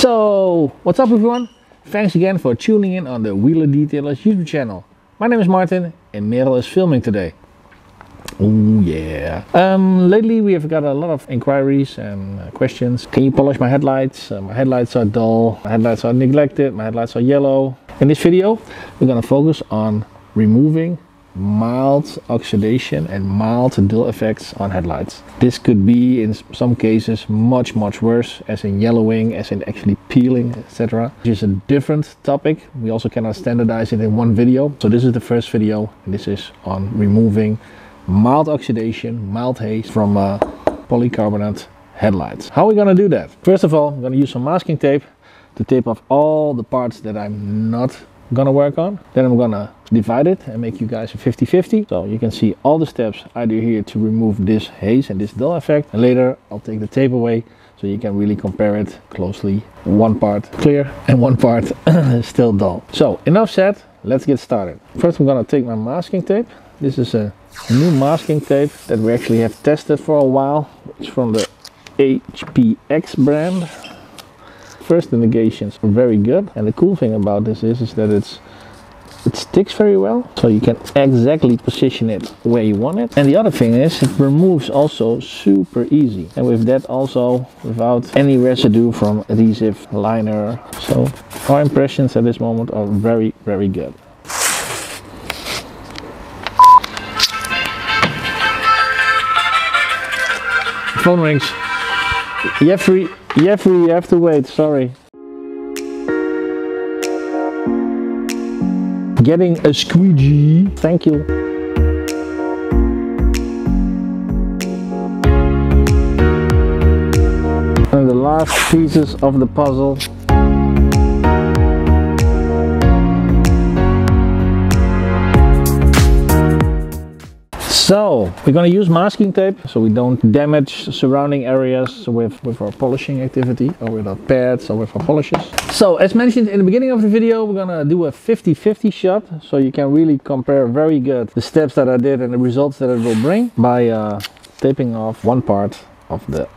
So, what's up everyone? Thanks again for tuning in on the Wheeler Detailers YouTube channel. My name is Martin and Merel is filming today. Oh yeah. Lately we have got a lot of inquiries and questions. Can you polish my headlights? My headlights are dull, my headlights are neglected, my headlights are yellow. In this video we're going to focus on removing mild oxidation and mild dull effects on headlights. This could be in some cases much worse, as in yellowing, as in actually peeling, etc. Which is a different topic. We also cannot standardize it in one video. So this is the first video and this is on removing mild oxidation, mild haze from polycarbonate headlights. How are we going to do that? First of all, I'm going to use some masking tape to tape off all the parts that I'm not gonna work on. Then I'm gonna divide it and make you guys a 50-50, so you can see all the steps I do here to remove this haze and this dull effect, and later I'll take the tape away so you can really compare it closely. One part clear and one part still dull. So enough said, let's get started. First I'm gonna take my masking tape. This is a new masking tape that we actually have tested for a while. It's from the HPX brand. First indications are very good, and the cool thing about this is that it sticks very well, so you can exactly position it where you want it. And the other thing is it removes also super easy, and with that also without any residue from adhesive liner. So our impressions at this moment are very good. Phone rings. Jeffrey, you have to wait, sorry. Getting a squeegee, thank you. And the last pieces of the puzzle. So we're going to use masking tape so we don't damage surrounding areas with our polishing activity, or with our pads or with our polishes. So as mentioned in the beginning of the video, we're going to do a 50-50 shot, so you can really compare very good the steps that I did and the results that it will bring by taping off one part of the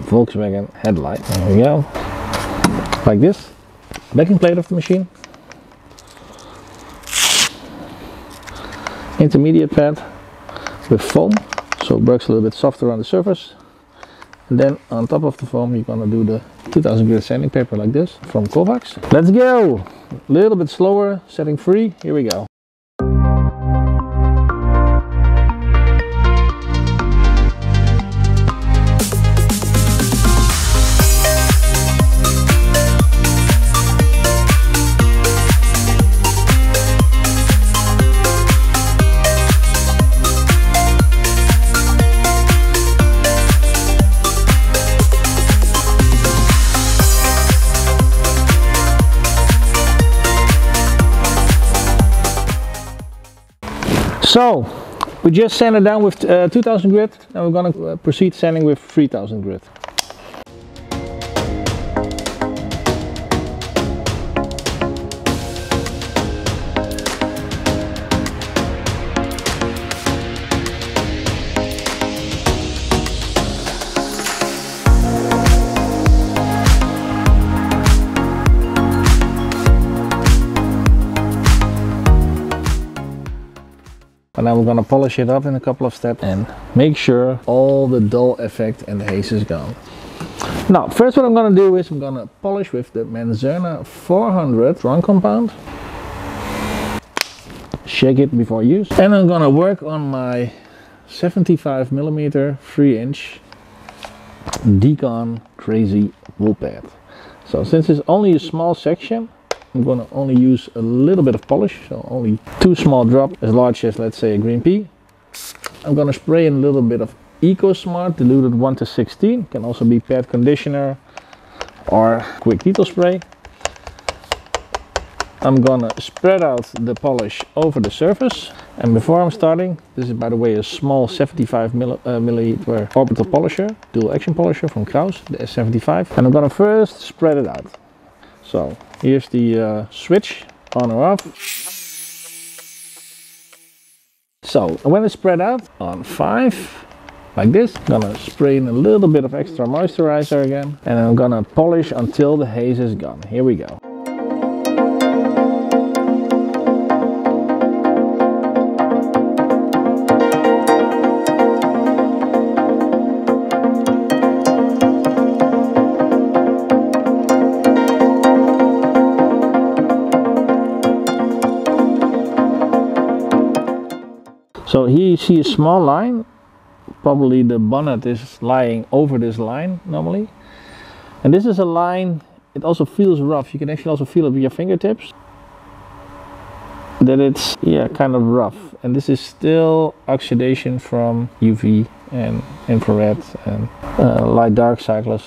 Volkswagen headlight. There we go, like this. Backing plate of the machine, intermediate pad with foam, so it works a little bit softer on the surface. And then on top of the foam you're gonna do the 2000 grit sanding paper like this from Kovacs. Let's go! A little bit slower, setting free, here we go. So we just sanded down with 2000 grit, and we're going to proceed sanding with 3000 grit. And now we're going to polish it up in a couple of steps and make sure all the dull effect and the haze is gone. Now first what I'm going to do is I'm going to polish with the Manzerna 400 strong compound. Shake it before use. And I'm going to work on my 75mm 3-inch Decon Crazy wool pad. So since it's only a small section, I'm going to only use a little bit of polish, so only 2 small drops, as large as, let's say, a green pea. I'm going to spray in a little bit of EcoSmart diluted 1:16. Can also be pad conditioner or quick detail spray. I'm going to spread out the polish over the surface. And before I'm starting, this is by the way a small 75mm orbital polisher, dual action polisher from Kraus, the S75. And I'm going to first spread it out. So here's the switch, on or off. So when it's spread out on 5, like this. I'm gonna spray in a little bit of extra moisturizer again, and I'm gonna polish until the haze is gone. Here we go. So here you see a small line. Probably the bonnet is lying over this line normally. And this is a line, it also feels rough. You can actually also feel it with your fingertips. That it's, yeah, kind of rough. And this is still oxidation from UV and infrared and light dark cycles.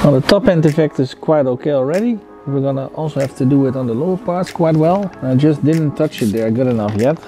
Well, the top end effect is quite okay already. We're gonna also have to do it on the lower parts quite well. I just didn't touch it there good enough yet.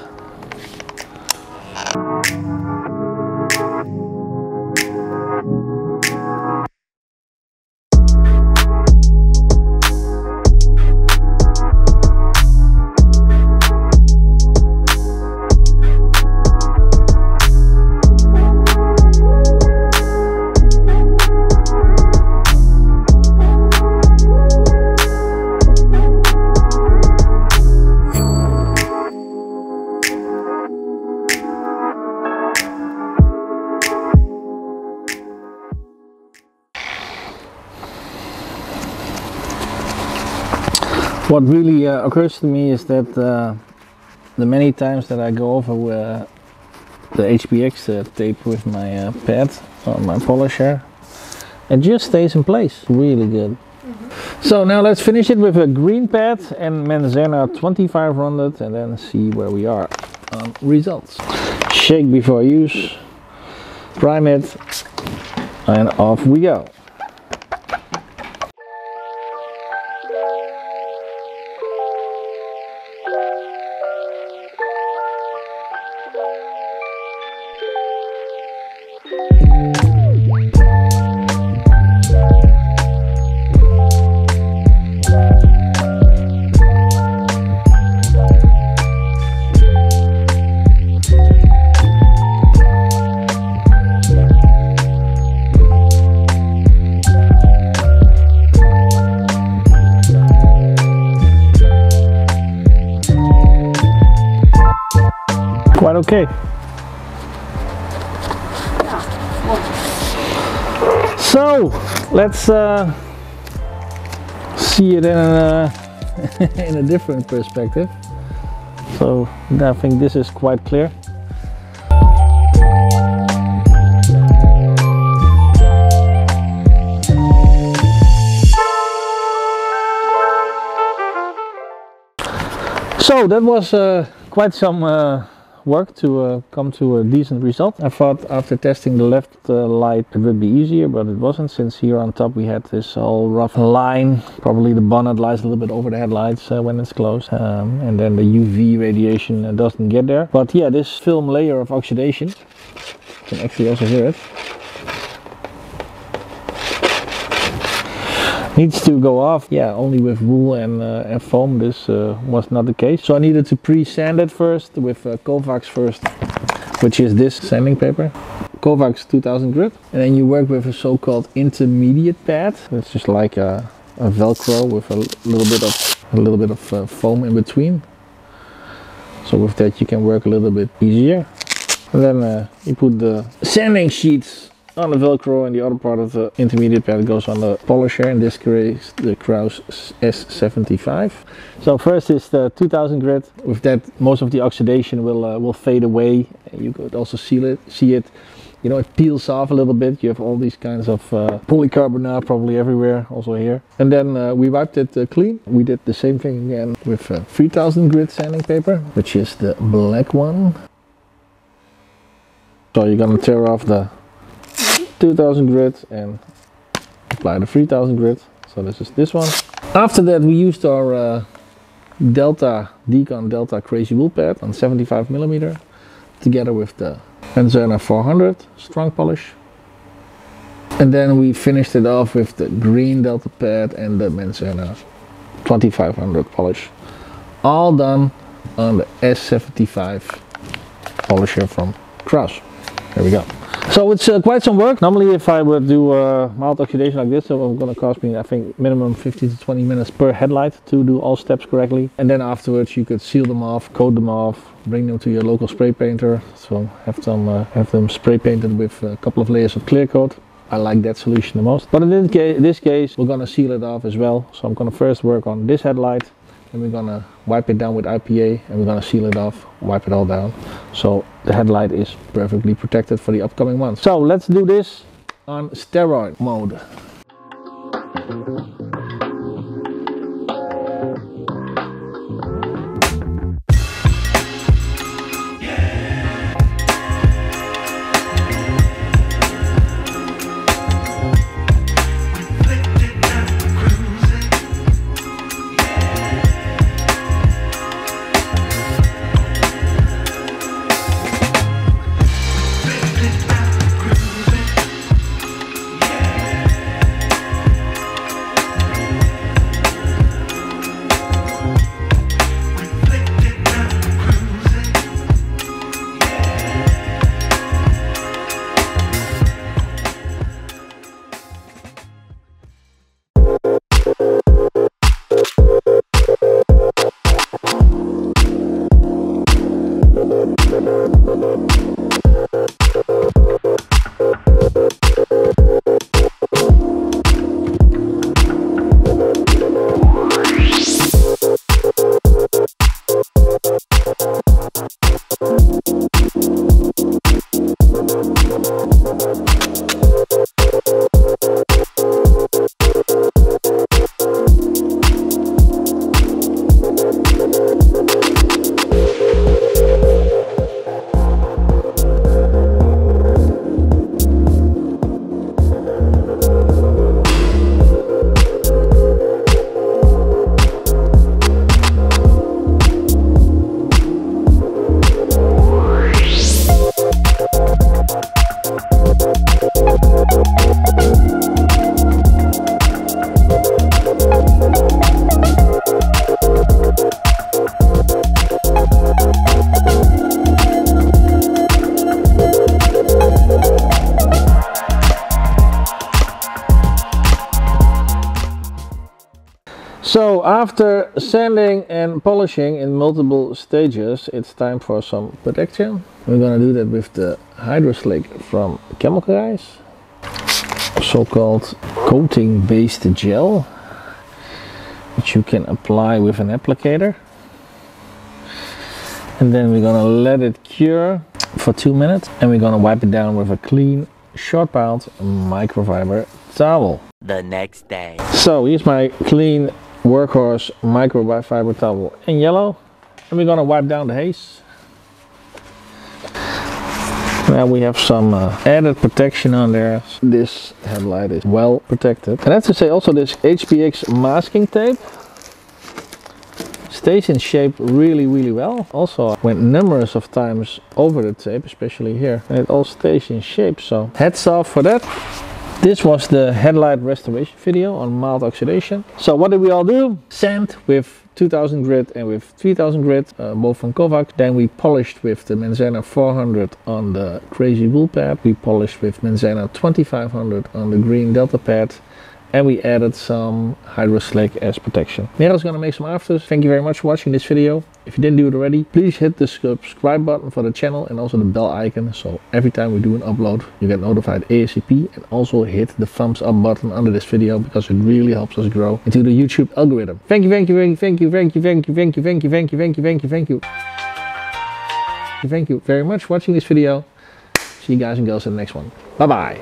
What really occurs to me is that the many times that I go over the HPX tape with my pad or my polisher, it just stays in place really good. So now let's finish it with a green pad and Manzana 2500 and then see where we are on results. Shake before use, prime it, and off we go. Quite okay. So let's see it in a in a different perspective. So I think this is quite clear. So that was quite some work to come to a decent result. I thought after testing the left light it would be easier, but it wasn't, since here on top we had this all rough line. Probably the bonnet lies a little bit over the headlights when it's closed, and then the UV radiation doesn't get there. But yeah, this film layer of oxidation, you can actually also hear it, needs to go off. Yeah, only with wool and foam this was not the case. So I needed to pre-sand it first with Kovacs first, which is this sanding paper. Kovacs 2000 grit. And then you work with a so-called intermediate pad. It's just like a Velcro with a little bit of foam in between. So with that you can work a little bit easier. And then you put the sanding sheets on the Velcro, and the other part of the intermediate pad goes on the polisher, in this case the Kraus S75. So first is the 2000 grit. With that most of the oxidation will fade away. You could also see it, you know, it peels off a little bit. You have all these kinds of polycarbonate probably everywhere, also here. And then we wiped it clean. We did the same thing again with 3000 grit sanding paper, which is the black one. So you're gonna tear off the 2000 grit and apply the 3000 grit. So this is this one. After that we used our Dekon Delta Crazy Wool pad on 75mm together with the Manzana 400 strong polish. And then we finished it off with the green Delta pad and the Manzana 2500 polish. All done on the S75 polisher from Kraus. There we go. So it's quite some work. Normally if I would do mild oxidation like this, it was going to cost me, I think, minimum 15 to 20 minutes per headlight to do all steps correctly. And then afterwards you could seal them off, coat them off, bring them to your local spray painter. So have them spray painted with a couple of layers of clear coat. I like that solution the most. But in this case we're going to seal it off as well. So I'm going to first work on this headlight. And we're gonna wipe it down with IPA and we're gonna seal it off, wipe it all down. So the headlight is perfectly protected for the upcoming months. So let's do this on steroid mode. So after sanding and polishing in multiple stages, it's time for some protection. We're gonna do that with the Hydro Slick from Chemical Guys, so-called coating-based gel, which you can apply with an applicator. And then we're gonna let it cure for 2 minutes, and we're gonna wipe it down with a clean, short-bound microfiber towel. The next day. So here's my clean Workhorse microfiber towel in yellow, and we're gonna wipe down the haze. Now we have some added protection on there. This headlight is well protected, and I have to say also this HPX masking tape stays in shape really well. Also went numerous of times over the tape, especially here, and it all stays in shape, so heads off for that. This was the headlight restoration video on mild oxidation. So what did we all do? Sand with 2000 grit and with 3000 grit, both from Kovac. Then we polished with the Manzana 400 on the Crazy Wool pad. We polished with Manzana 2500 on the green Delta pad. And we added some Hydro Slick as protection. Nero's gonna make some afters. Thank you very much for watching this video. If you didn't do it already, please hit the subscribe button for the channel and also the bell icon. So every time we do an upload, you get notified ASAP. And also hit the thumbs up button under this video because it really helps us grow into the YouTube algorithm. Thank you, thank you, thank you, thank you, thank you, thank you, thank you, thank you, thank you, thank you, thank you. Thank you very much for watching this video. See you guys and girls in the next one. Bye bye.